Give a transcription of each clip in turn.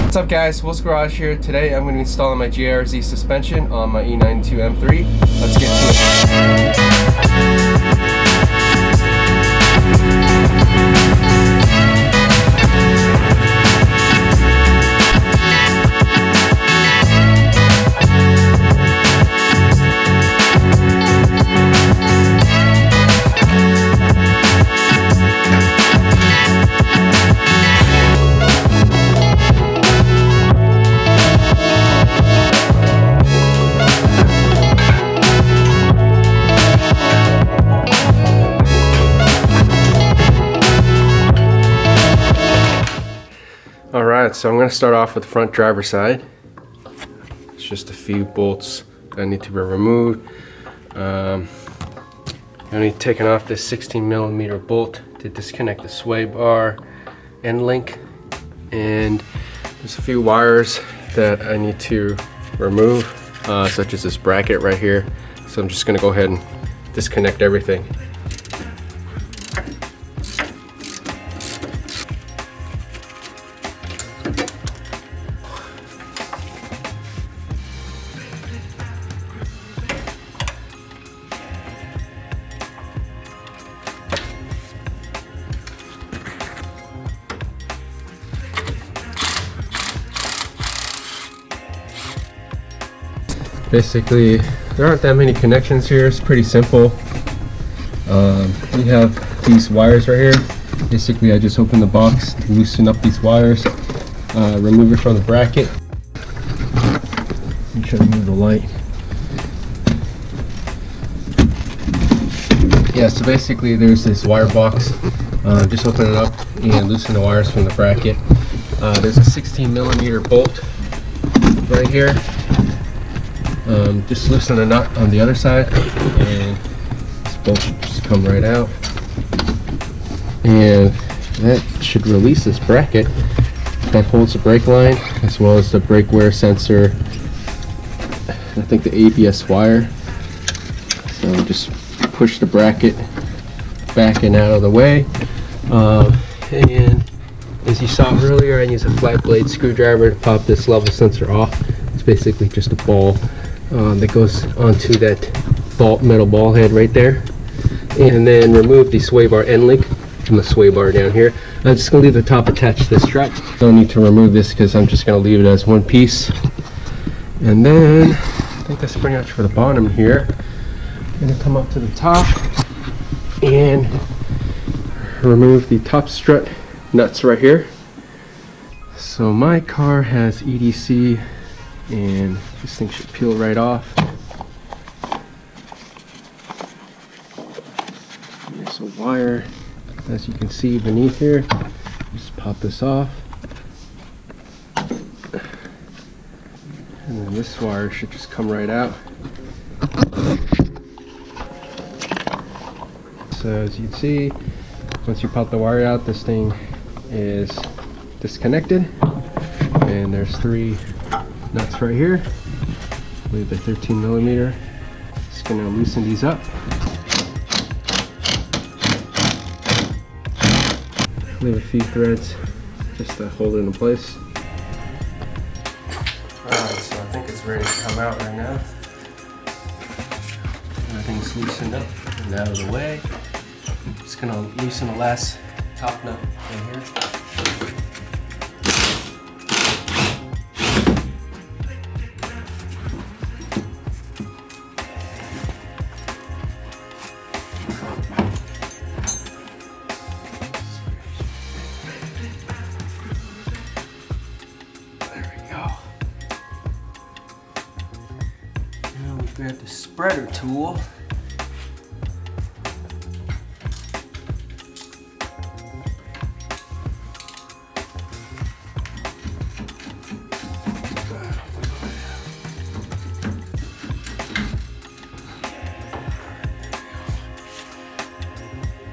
What's up guys, Will's Garage here. Today I'm going to be installing my JRZ suspension on my E92 M3. Let's get to it. Alright, so I'm going to start off with the front driver side. It's just a few bolts that need to be removed. I'm only taking off this 16mm bolt to disconnect the sway bar end link, and there's a few wires that I need to remove, such as this bracket right here. So I'm just going to go ahead and disconnect everything. Basically, there aren't that many connections here. It's pretty simple. We have these wires right here. Basically, I just open the box, loosen up these wires, remove it from the bracket. Make sure to move the light. Yeah, so basically there's this wire box. Just open it up and loosen the wires from the bracket. There's a 16mm bolt right here. Just loosen the nut on the other side, and this bolt should just come right out, and that should release this bracket that holds the brake line as well as the brake wear sensor, I think the ABS wire. So just push the bracket back and out of the way, and as you saw earlier, I use a flat blade screwdriver to pop this level sensor off. It's basically just a ball that goes onto that metal ball head right there, and then remove the sway bar end link from the sway bar down here. I'm just going to leave the top attached to the strut. Don't need to remove this because I'm just going to leave it as one piece. And then I think that's pretty much for the bottom here. I'm going to come up to the top and remove the top strut nuts right here. So my car has EDC, and this thing should peel right off. There's a wire, as you can see beneath here. Just pop this off. And then this wire should just come right out. So as you can see, once you pop the wire out, this thing is disconnected. And there's 3 nuts right here. I believe they're 13mm. Just gonna loosen these up. Leave a few threads just to hold it in place. Alright, so I think it's ready to come out right now. Everything's loosened up and out of the way. Just gonna loosen the last top nut right here. Grab the spreader tool.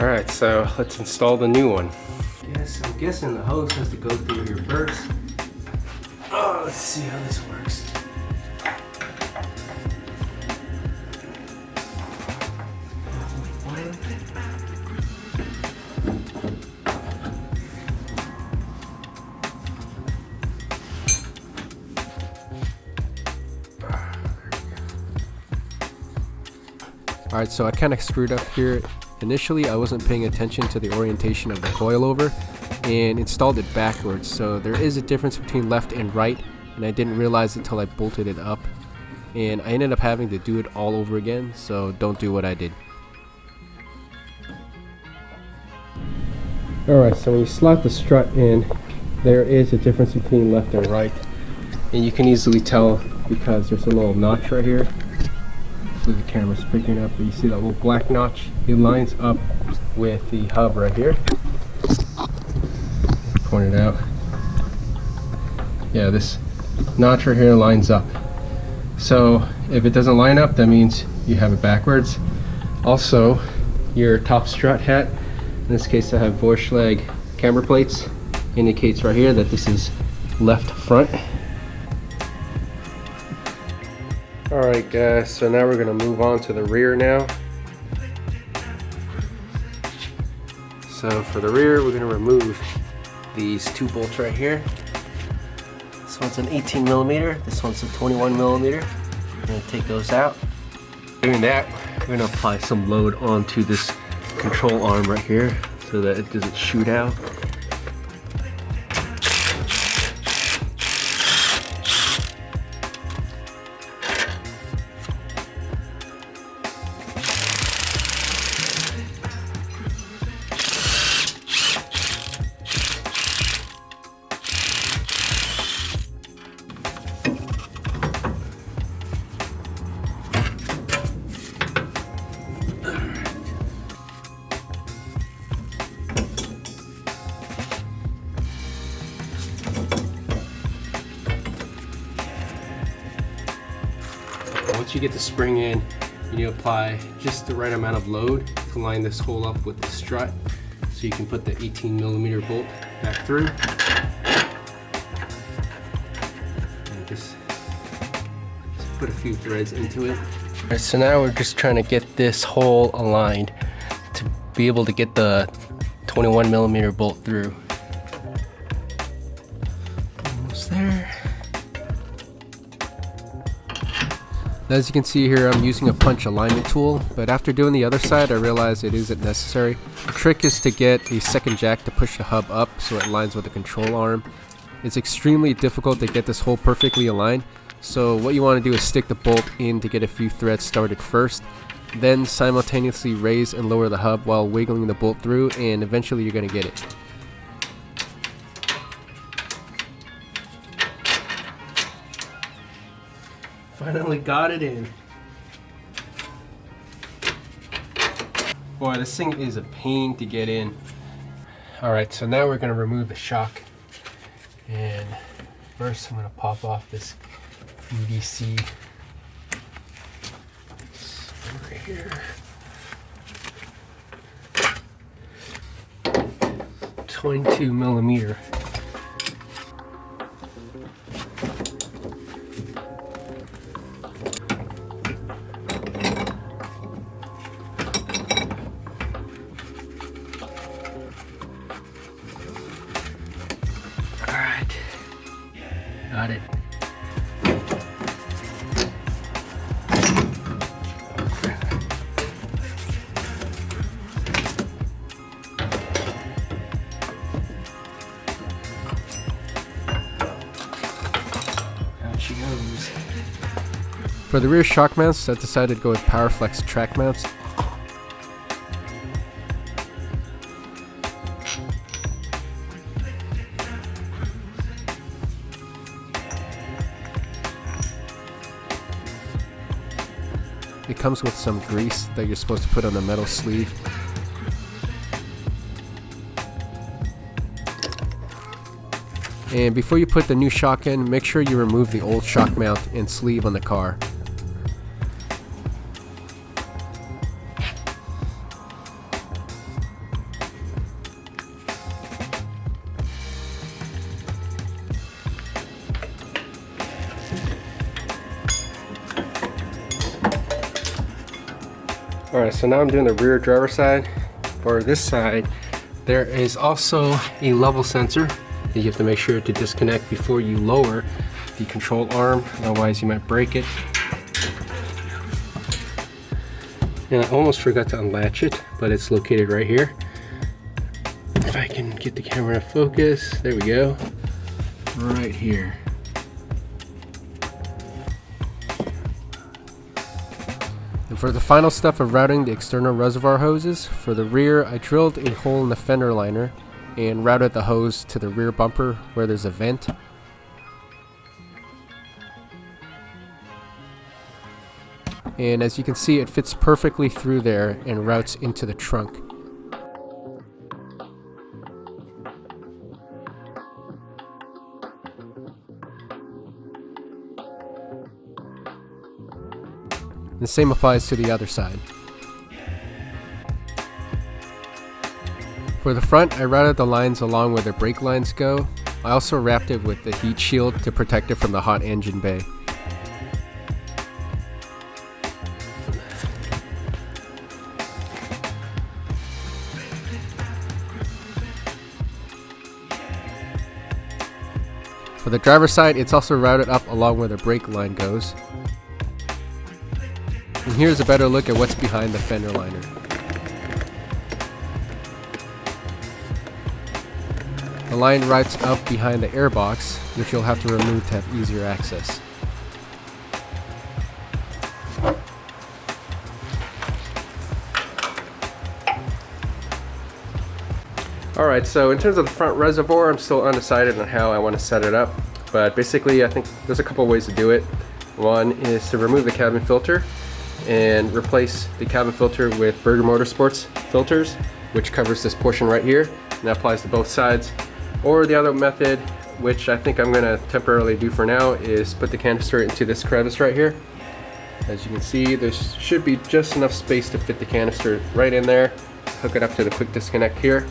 Alright, so let's install the new one. Yes, I'm guessing the hose has to go through here first. Oh, let's see how this works. Alright, so I kind of screwed up here. Initially, I wasn't paying attention to the orientation of the coilover and installed it backwards. So there is a difference between left and right, and I didn't realize it until I bolted it up. And I ended up having to do it all over again, so don't do what I did. Alright, so when you slot the strut in, there is a difference between left and right. And you can easily tell because there's a little notch right here. So the camera's picking up, but you see that little black notch? It lines up with the hub right here. Point it out. Yeah, this notch right here lines up. So if it doesn't line up, that means you have it backwards. Also, your top strut hat, in this case I have Vorschlag camber plates, indicates right here that this is left front. Alright guys, so now we're going to move on to the rear now. So for the rear, we're going to remove these two bolts right here. This one's an 18 millimeter, this one's a 21 millimeter. We're going to take those out. Doing that, we're going to apply some load onto this control arm right here so that it doesn't shoot out. Once you get the spring in, you need to apply just the right amount of load to line this hole up with the strut so you can put the 18 millimeter bolt back through. And just put a few threads into it. Alright, so now we're just trying to get this hole aligned to be able to get the 21 millimeter bolt through. Almost there. As you can see here, I'm using a punch alignment tool, but after doing the other side, I realized it isn't necessary. The trick is to get a second jack to push the hub up so it aligns with the control arm. It's extremely difficult to get this hole perfectly aligned, so what you want to do is stick the bolt in to get a few threads started first, then simultaneously raise and lower the hub while wiggling the bolt through, and eventually you're going to get it. Finally got it in. Boy, this thing is a pain to get in. Alright, so now we're going to remove the shock. And first I'm going to pop off this EDC right here. 22 millimeter. Got it. Out she goes. For the rear shock mounts, I decided to go with PowerFlex track mounts. It comes with some grease that you're supposed to put on the metal sleeve. And before you put the new shock in, make sure you remove the old shock mount and sleeve on the car. Alright, so now I'm doing the rear driver side. For this side, there is also a level sensor that you have to make sure to disconnect before you lower the control arm, otherwise you might break it. And I almost forgot to unlatch it, but it's located right here. If I can get the camera to focus, there we go. Right here. And for the final step of routing the external reservoir hoses, for the rear I drilled a hole in the fender liner and routed the hose to the rear bumper where there's a vent. And as you can see, it fits perfectly through there and routes into the trunk. The same applies to the other side. For the front, I routed the lines along where the brake lines go. I also wrapped it with the heat shield to protect it from the hot engine bay. For the driver's side, it's also routed up along where the brake line goes. And here's a better look at what's behind the fender liner. The line routes up behind the airbox, which you'll have to remove to have easier access. Alright, so in terms of the front reservoir, I'm still undecided on how I want to set it up. But basically, I think there's a couple ways to do it. One is to remove the cabin filter and replace the cabin filter with Berger Motorsports filters, which covers this portion right here, and that applies to both sides. Or the other method, which I think I'm going to temporarily do for now, is put the canister into this crevice right here. As you can see, there should be just enough space to fit the canister right in there. Hook it up to the quick disconnect here.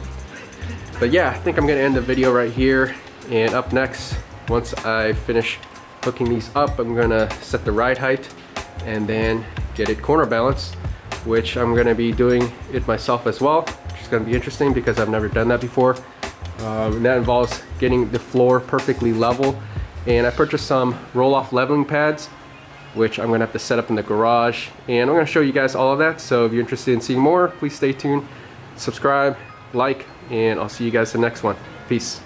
But yeah, I think I'm going to end the video right here, and up next, once I finish hooking these up, I'm going to set the ride height and then get it corner balanced, which I'm going to be doing it myself as well, which is going to be interesting because I've never done that before. And that involves getting the floor perfectly level, and I purchased some roll-off leveling pads, which I'm going to have to set up in the garage, and I'm going to show you guys all of that. So if you're interested in seeing more, please stay tuned, subscribe, like, and I'll see you guys in the next one. Peace.